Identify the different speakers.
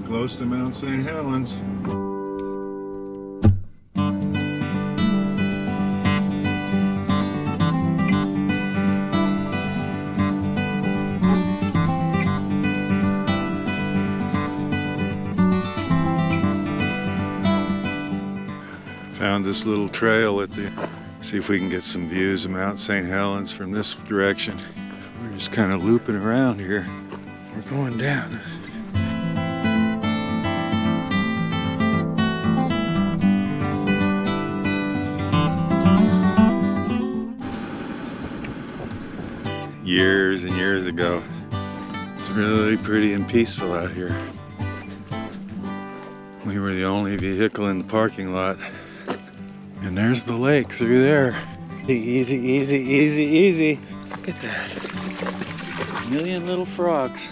Speaker 1: close to Mount St. Helens. Found this little trail at the, see if we can get some views of Mount St. Helens from this direction. We're just kind of looping around here. We're going down. Years and years ago, it's really pretty and peaceful out here. We were the only vehicle in the parking lot. And there's the lake through there. Easy, easy, easy, easy. Look at that. A million little frogs.